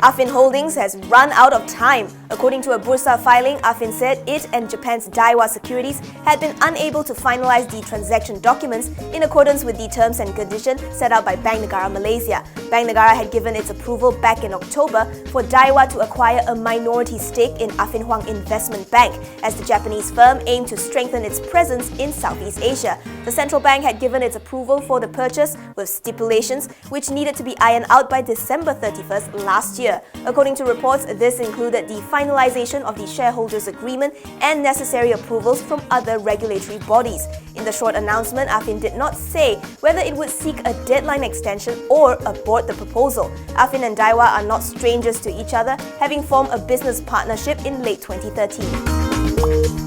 Affin Holdings has run out of time. According to a Bursa filing, Affin said it and Japan's Daiwa Securities had been unable to finalize the transaction documents in accordance with the terms and conditions set out by Bank Negara Malaysia. Bank Negara had given its approval back in October for Daiwa to acquire a minority stake in Affin Hwang Investment Bank as the Japanese firm aimed to strengthen its presence in Southeast Asia. The central bank had given its approval for the purchase with stipulations which needed to be ironed out by December 31st last year. According to reports, this included the finalization of the shareholders' agreement and necessary approvals from other regulatory bodies. In the short announcement, Affin did not say whether it would seek a deadline extension or abort the proposal. Affin and Daiwa are not strangers to each other, having formed a business partnership in late 2013.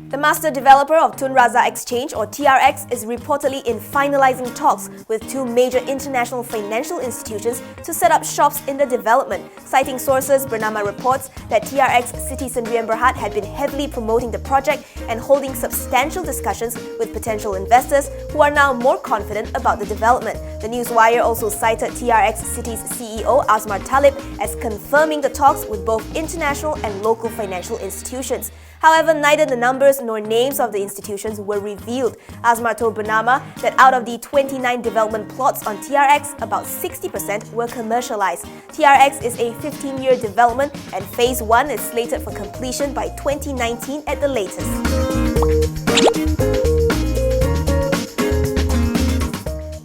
The master developer of Tun RAZAK Exchange, or TRX, is reportedly in finalizing talks with two major international financial institutions to set up shops in the development. Citing sources, Bernama reports that TRX Siti Sdn Bhd had been heavily promoting the project and holding substantial discussions with potential investors who are now more confident about the development. The Newswire also cited TRX Siti's CEO Azmar Talib as confirming the talks with both international and local financial institutions. However, neither the numbers nor names of the institutions were revealed. Azmar told Bernama that out of the 29 development plots on TRX, about 60% were commercialized. TRX is a 15-year development and Phase 1 is slated for completion by 2019 at the latest.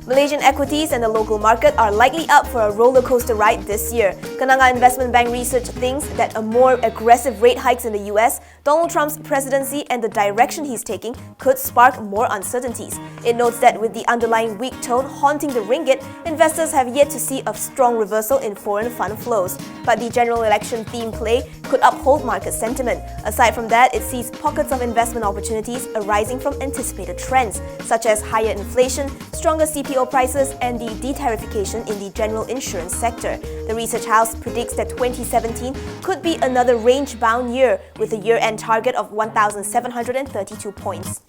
Malaysian equities and the local market are likely up for a roller coaster ride this year. Kenanga Investment Bank research thinks that a more aggressive rate hikes in the US, Donald Trump's presidency and the direction he's taking could spark more uncertainties. It notes that with the underlying weak tone haunting the ringgit, investors have yet to see a strong reversal in foreign fund flows. But the general election theme play could uphold market sentiment. Aside from that, it sees pockets of investment opportunities arising from anticipated trends, such as higher inflation, stronger CPO prices, and the de-tariffication in the general insurance sector. The research house predicts that 2017 could be another range-bound year with a year-end target of 1,732 points.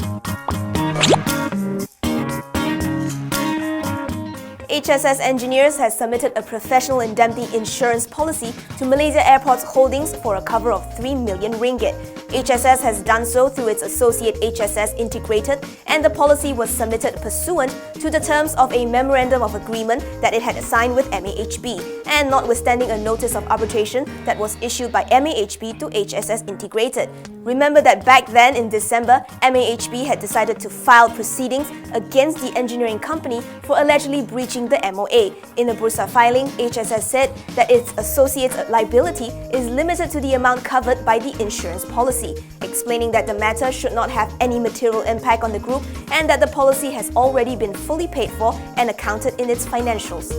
HSS Engineers has submitted a professional indemnity insurance policy to Malaysia Airports Holdings for a cover of 3 million ringgit. HSS has done so through its associate HSS Integrated, and the policy was submitted pursuant to the terms of a memorandum of agreement that it had signed with MAHB, and notwithstanding a notice of arbitration that was issued by MAHB to HSS Integrated. Remember that back then in December, MAHB had decided to file proceedings against the engineering company for allegedly breaching the MOA. In a Bursa filing, HSS said that its associate's liability is limited to the amount covered by the insurance policy, explaining that the matter should not have any material impact on the group and that the policy has already been fully paid for and accounted in its financials.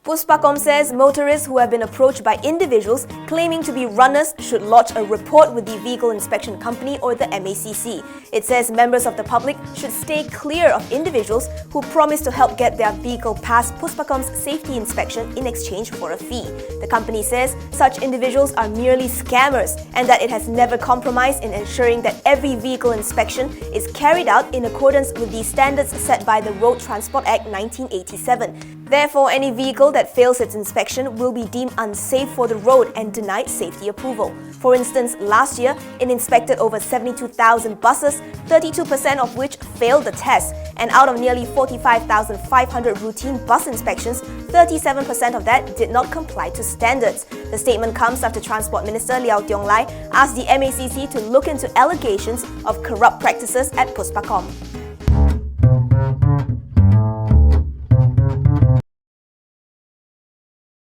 Puspakom says motorists who have been approached by individuals claiming to be runners should lodge a report with the Vehicle Inspection Company or the MACC. It says members of the public should stay clear of individuals who promise to help get their vehicle past Puspakom's safety inspection in exchange for a fee. The company says such individuals are merely scammers and that it has never compromised in ensuring that every vehicle inspection is carried out in accordance with the standards set by the Road Transport Act 1987. Therefore, any vehicle that fails its inspection will be deemed unsafe for the road and denied safety approval. For instance, last year, it inspected over 72,000 buses, 32% of which failed the test. And out of nearly 45,500 routine bus inspections, 37% of that did not comply to standards. The statement comes after Transport Minister Liao Tiong Lai asked the MACC to look into allegations of corrupt practices at Puspakom.